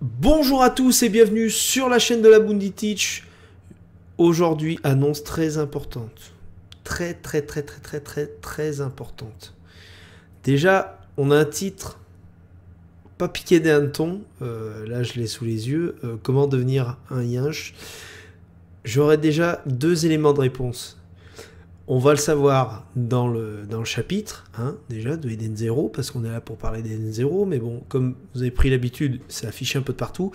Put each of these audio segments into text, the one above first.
Bonjour à tous et bienvenue sur la chaîne de la Bounty Teach. Aujourd'hui, annonce très importante. Très importante. Déjà, on a un titre pas piqué des hannetons. Là, je l'ai sous les yeux. Comment devenir un yinche. J'aurai déjà deux éléments de réponse. On va le savoir dans le chapitre, hein, déjà, de Eden Zero, parce qu'on est là pour parler d'Eden Zero, mais bon, comme vous avez pris l'habitude, c'est affiché un peu de partout,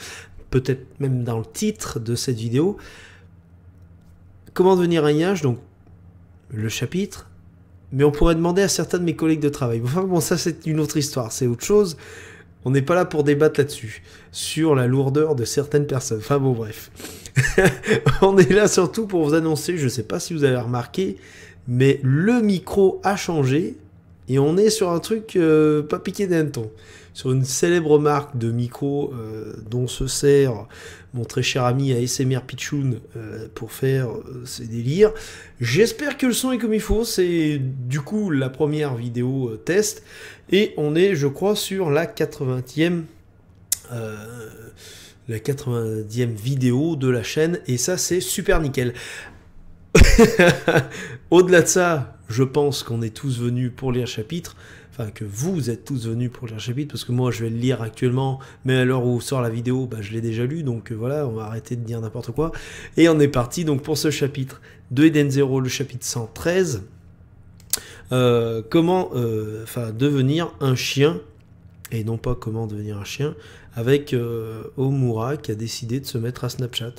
peut-être même dans le titre de cette vidéo. Comment devenir un yinche, donc le chapitre, mais on pourrait demander à certains de mes collègues de travail. Enfin bon, ça c'est une autre histoire, c'est autre chose. On n'est pas là pour débattre là-dessus, sur la lourdeur de certaines personnes. Enfin bon, bref. On est là surtout pour vous annoncer, je ne sais pas si vous avez remarqué, mais le micro a changé et on est sur un truc pas piqué des hannetons. Sur une célèbre marque de micro dont se sert mon très cher ami ASMR Pichoun pour faire ses délires. J'espère que le son est comme il faut, c'est du coup la première vidéo test et on est je crois sur la 80e vidéo de la chaîne et ça c'est super nickel. Au-delà de ça, je pense qu'on est tous venus pour lire le chapitre, enfin que vous êtes tous venus pour lire le chapitre, parce que moi je vais le lire actuellement, mais à l'heure où sort la vidéo, bah, je l'ai déjà lu, donc voilà, on va arrêter de dire n'importe quoi. Et on est parti donc pour ce chapitre de Eden Zero, le chapitre 113, comment devenir un chien, et non pas comment devenir un chien, avec Omura qui a décidé de se mettre à Snapchat.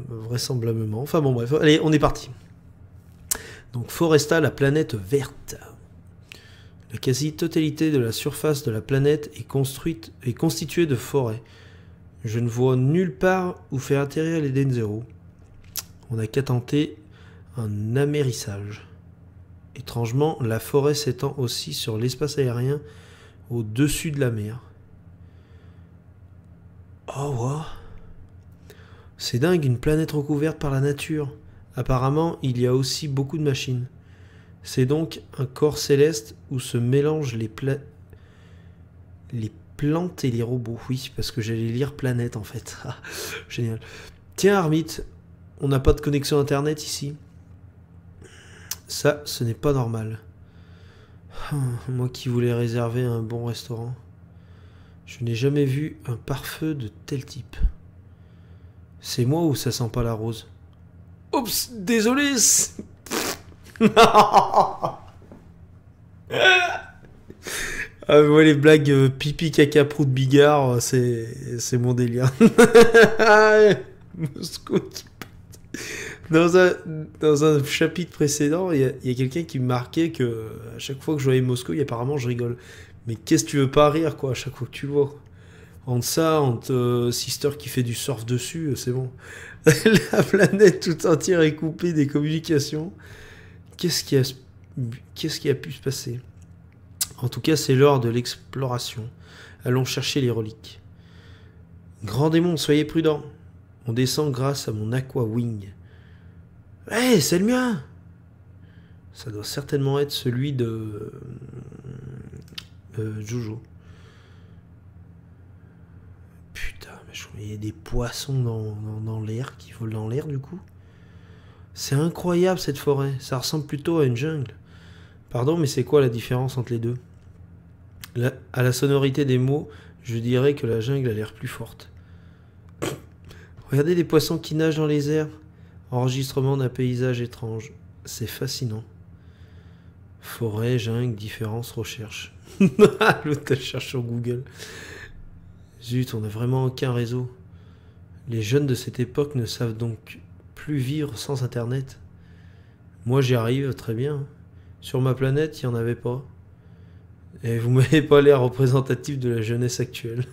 Vraisemblablement. Enfin bon bref, allez, on est parti. Donc Foresta, la planète verte. La quasi-totalité de la surface de la planète est constituée de forêts. Je ne vois nulle part où faire atterrir l'Eden Zero. On n'a qu'à tenter un amérissage. Étrangement, la forêt s'étend aussi sur l'espace aérien au-dessus de la mer. Oh wow. C'est dingue, une planète recouverte par la nature. Apparemment, il y a aussi beaucoup de machines. C'est donc un corps céleste où se mélangent les plantes et les robots. Oui, parce que j'allais lire planète en fait. Génial. Tiens, Armite, on n'a pas de connexion internet ici. Ça, ce n'est pas normal. Moi qui voulais réserver un bon restaurant. Je n'ai jamais vu un pare-feu de tel type. C'est moi ou ça sent pas la rose? Oups, désolé. Moi les blagues pipi caca prout bigard, c'est mon délire. Moscou qui dans un chapitre précédent, il y a quelqu'un qui me marquait que à chaque fois que je voyais Moscou, apparemment je rigole. Mais qu'est-ce que tu veux pas rire quoi à chaque fois que tu le vois? Entre ça, entre Sister qui fait du surf dessus, c'est bon. La planète tout entière est coupée des communications. Qu'est-ce qui a pu se passer? En tout cas, c'est l'heure de l'exploration. Allons chercher les reliques. Grand démon, soyez prudents. On descend grâce à mon Aqua Wing. Hey, c'est le mien! Ça doit certainement être celui de Jojo. Putain, mais je voyais des poissons dans l'air, qui volent dans l'air du coup. C'est incroyable cette forêt, ça ressemble plutôt à une jungle. Pardon, mais c'est quoi la différence entre les deux? À la sonorité des mots, je dirais que la jungle a l'air plus forte. Regardez les poissons qui nagent dans les airs. Enregistrement d'un paysage étrange. C'est fascinant. Forêt, jungle, différence, recherche. L'autre cherche sur Google. Zut, on n'a vraiment aucun réseau. Les jeunes de cette époque ne savent donc plus vivre sans Internet. Moi j'y arrive très bien. Sur ma planète, il n'y en avait pas. Et vous m'avez pas l'air représentatif de la jeunesse actuelle.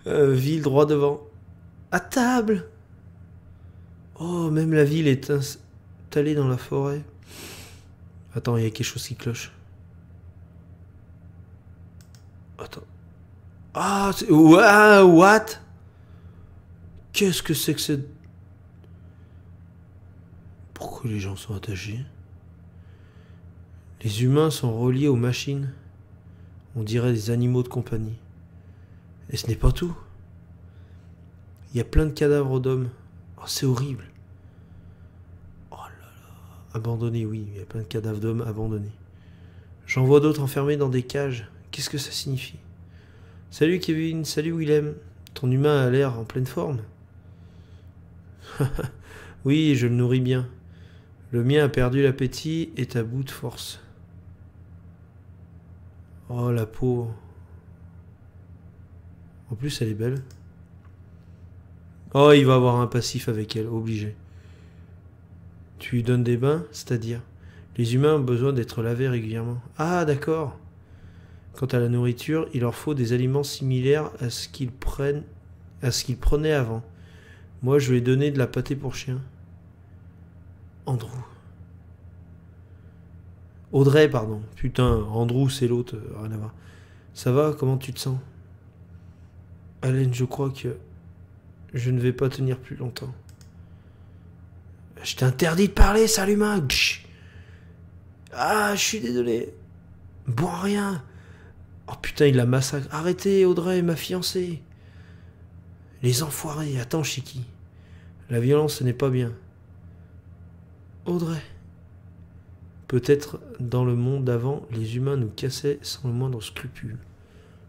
Ville droit devant. À table! Oh, même la ville est installée dans la forêt. Attends, il y a quelque chose qui cloche. Attends. Ah, what? Qu'est-ce que c'est que cette... Pourquoi les gens sont attachés? Les humains sont reliés aux machines. On dirait des animaux de compagnie. Et ce n'est pas tout. Il y a plein de cadavres d'hommes. Oh, c'est horrible. Oh là là. Abandonnés, oui. Il y a plein de cadavres d'hommes abandonnés. J'en vois d'autres enfermés dans des cages. Qu'est-ce que ça signifie? Salut Kevin, salut Willem. Ton humain a l'air en pleine forme. Oui, je le nourris bien. Le mien a perdu l'appétit et est à bout de force. Oh, la peau. En plus, elle est belle. Oh, il va avoir un passif avec elle, obligé. Tu lui donnes des bains, c'est-à-dire? Les humains ont besoin d'être lavés régulièrement. Ah, d'accord. Quant à la nourriture, il leur faut des aliments similaires à ce qu'ils prenaient avant. Moi, je lui ai donné de la pâtée pour chien. Andrew. Audrey, pardon. Putain, Andrew, c'est l'autre, rien à voir. Ça va, comment tu te sens? Allen, je crois que je ne vais pas tenir plus longtemps. Je t'ai interdit de parler, sale humain. Ah, je suis désolé. Bon, rien. Oh putain, il la massacre. Arrêtez, Audrey, ma fiancée. Les enfoirés. Attends, Chiki. La violence, ce n'est pas bien. Audrey. Peut-être dans le monde d'avant, les humains nous cassaient sans le moindre scrupule.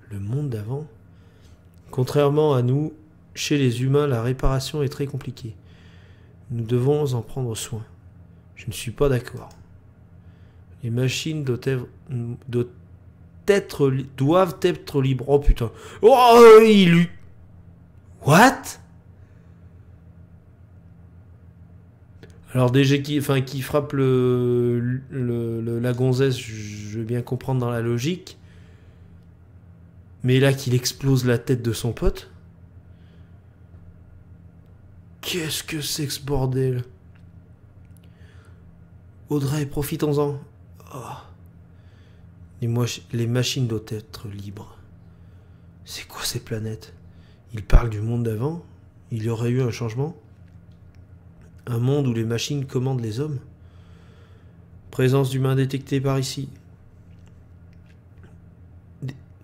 Le monde d'avant? Contrairement à nous, chez les humains, la réparation est très compliquée. Nous devons en prendre soin. Je ne suis pas d'accord. Les machines doivent être libres. Oh putain. Oh, il lui... What? Alors déjà qui frappe la gonzesse, je veux bien comprendre dans la logique. Mais là qu'il explose la tête de son pote. Qu'est-ce que c'est que ce bordel? Audrey, profitons-en. Oh. Les machines doivent être libres. C'est quoi ces planètes? Il parle du monde d'avant? Il y aurait eu un changement? Un monde où les machines commandent les hommes? Présence d'humains détectée par ici.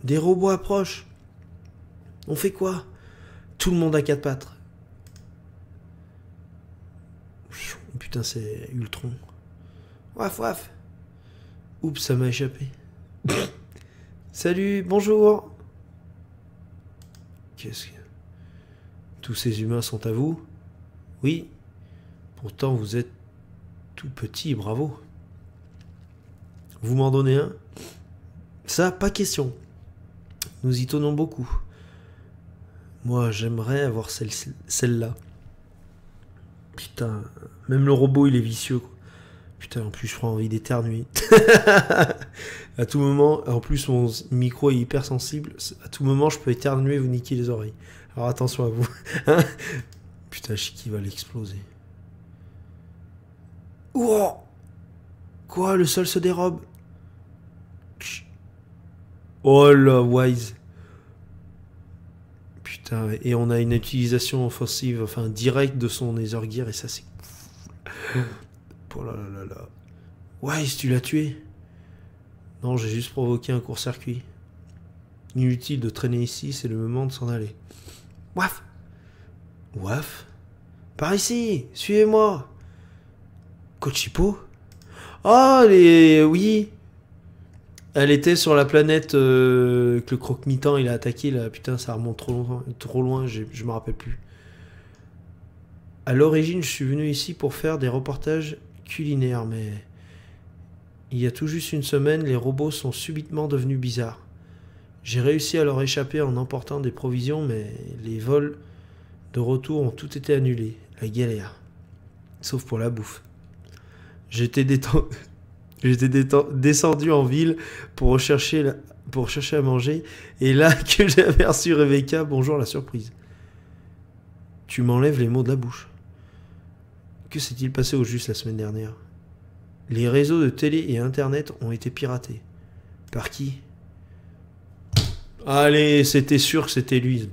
Des robots approchent. On fait quoi? Tout le monde à quatre pattes. Putain, c'est Ultron. Waf waf. Oups, ça m'a échappé. Salut, bonjour. Qu'est-ce que... Tous ces humains sont à vous? Oui. Pourtant, vous êtes tout petit, bravo. Vous m'en donnez un? Ça, pas question. Nous y tenons beaucoup. Moi, j'aimerais avoir celle-là. Putain, même le robot, il est vicieux, quoi. Putain, en plus, je prends envie d'éternuer. À tout moment, en plus, mon micro est hyper sensible. À tout moment, je peux éternuer et vous niquer les oreilles. Alors attention à vous. Putain, Chiki va l'exploser. Ouah! Quoi, le sol se dérobe? Oh la wise. Putain, et on a une utilisation offensive, enfin directe de son Nether Gear, et ça c'est... Oh là là là là. Wise, tu l'as tué? Non, j'ai juste provoqué un court-circuit. Inutile de traîner ici, c'est le moment de s'en aller. Waf! Waf? Par ici, suivez-moi! Kochipo? Oh, oui! Elle était sur la planète que le croque-mitant il a attaqué là. Putain, ça remonte trop loin, je me rappelle plus. À l'origine, je suis venu ici pour faire des reportages culinaires, mais il y a tout juste une semaine, les robots sont subitement devenus bizarres. J'ai réussi à leur échapper en emportant des provisions, mais les vols de retour ont tout été annulés. La galère. Sauf pour la bouffe. J'étais descendu en ville pour chercher à manger, et là que j'ai aperçu Rebecca, bonjour la surprise. Tu m'enlèves les mots de la bouche. Que s'est-il passé au juste la semaine dernière? Les réseaux de télé et internet ont été piratés. Par qui? Allez, c'était sûr que c'était lui.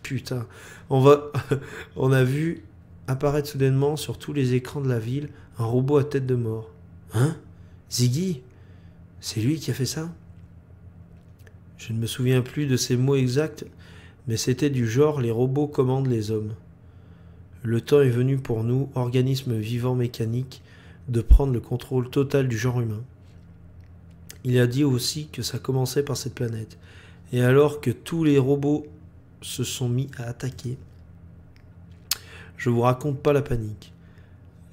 Putain, on a vu apparaître soudainement sur tous les écrans de la ville un robot à tête de mort. Hein? Ziggy? C'est lui qui a fait ça? Je ne me souviens plus de ses mots exacts, Mais c'était du genre les robots commandent les hommes. Le temps est venu pour nous, organismes vivants mécaniques, de prendre le contrôle total du genre humain. Il a dit aussi que ça commençait par cette planète. Et alors que tous les robots se sont mis à attaquer, je vous raconte pas la panique.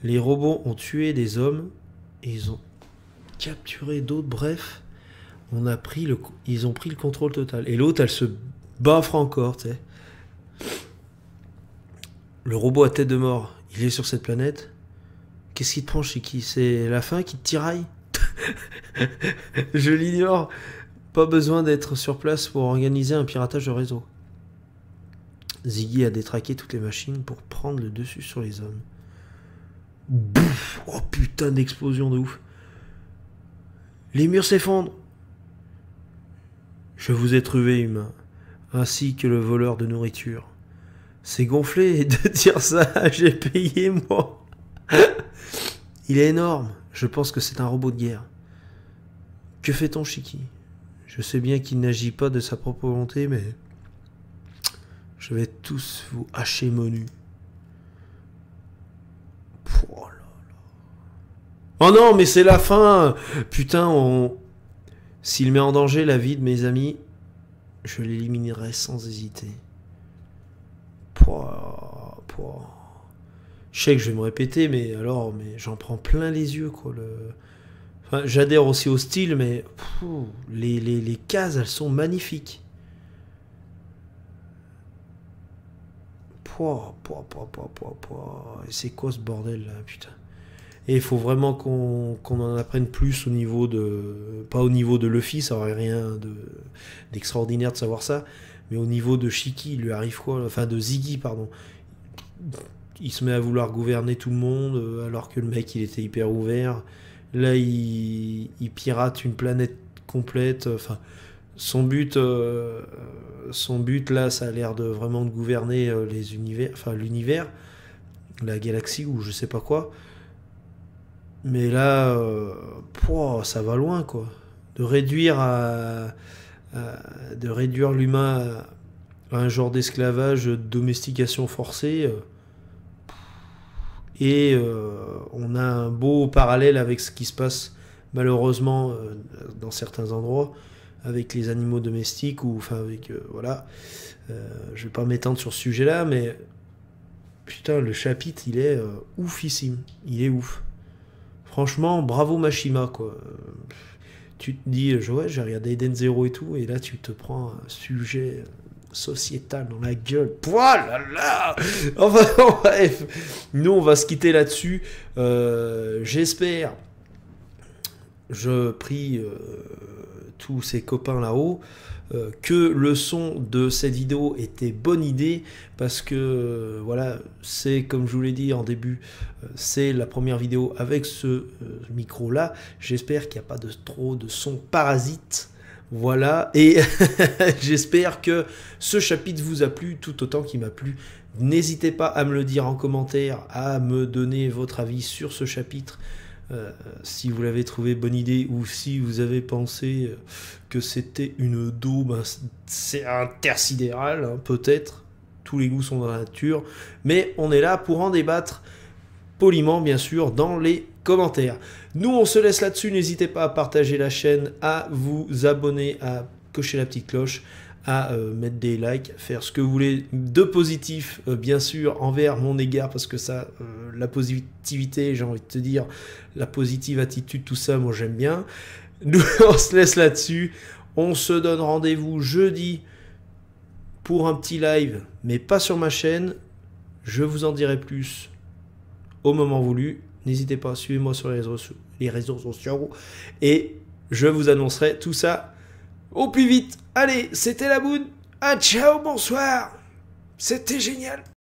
Les robots ont tué des hommes et ils ont capturé d'autres. Bref, ils ont pris le contrôle total. Et l'autre, elle se baffre encore, tu sais. Le robot à tête de mort, il est sur cette planète. Qu'est-ce qui te prend, Shiki? C'est la faim qui te tiraille? Je l'ignore. Pas besoin d'être sur place pour organiser un piratage de réseau. Ziggy a détraqué toutes les machines pour prendre le dessus sur les hommes. Bouf! Oh putain d'explosion de ouf. Les murs s'effondrent. Je vous ai trouvé, humain, ainsi que le voleur de nourriture. C'est gonflé de dire ça, j'ai payé moi. Il est énorme, je pense que c'est un robot de guerre. Que fait-on, Shiki? Je sais bien qu'il n'agit pas de sa propre volonté, mais je vais tous vous hacher menu. Oh là là. Oh non, mais c'est la fin. Putain, s'il met en danger la vie de mes amis, je l'éliminerai sans hésiter. Je sais que je vais me répéter, mais j'en prends plein les yeux, quoi. Enfin, j'adhère aussi au style, mais les cases, elles sont magnifiques. Et c'est quoi ce bordel là, putain? Et il faut vraiment qu'on en apprenne plus au niveau de... Pas au niveau de Luffy, ça aurait rien d'extraordinaire de savoir ça, mais au niveau de Shiki, il lui arrive quoi? Enfin, de Ziggy, pardon. Il se met à vouloir gouverner tout le monde, alors que le mec, il était hyper ouvert. Là, il pirate une planète complète. Enfin, son but, là, ça a l'air de vraiment de gouverner les univers, enfin l'univers, la galaxie ou je sais pas quoi. Mais là, ça va loin, quoi. De réduire l'humain à un genre d'esclavage, de domestication forcée. Et on a un beau parallèle avec ce qui se passe malheureusement dans certains endroits avec les animaux domestiques ou enfin avec voilà. Je vais pas m'étendre sur ce sujet-là, mais putain, le chapitre il est oufissime, il est ouf. Franchement, bravo Mashima, quoi. Tu te dis, ouais, j'ai regardé Eden Zero et tout, et là tu te prends un sujet sociétal dans la gueule. Là là. Enfin, bref, nous on va se quitter là-dessus. J'espère, je prie tous ces copains là-haut, que le son de cette vidéo était bonne idée, parce que voilà, c'est comme je vous l'ai dit en début, c'est la première vidéo avec ce micro là. J'espère qu'il n'y a pas trop de son parasite. Voilà, et j'espère que ce chapitre vous a plu tout autant qu'il m'a plu. N'hésitez pas à me le dire en commentaire, à me donner votre avis sur ce chapitre, si vous l'avez trouvé bonne idée ou si vous avez pensé que c'était une daube, c'est intersidéral, hein, peut-être. Tous les goûts sont dans la nature, mais on est là pour en débattre poliment, bien sûr, dans les commentaires. Nous, on se laisse là-dessus. N'hésitez pas à partager la chaîne, à vous abonner, à cocher la petite cloche, à mettre des likes, faire ce que vous voulez de positif, bien sûr, envers mon égard, parce que ça, la positivité, j'ai envie de te dire, la positive attitude, tout ça, moi j'aime bien. Nous, on se laisse là-dessus. On se donne rendez-vous jeudi pour un petit live, mais pas sur ma chaîne. Je vous en dirai plus au moment voulu. N'hésitez pas, suivez-moi sur les réseaux sociaux et je vous annoncerai tout ça au plus vite. Allez, c'était la Boune. Ah, ciao, bonsoir. C'était génial.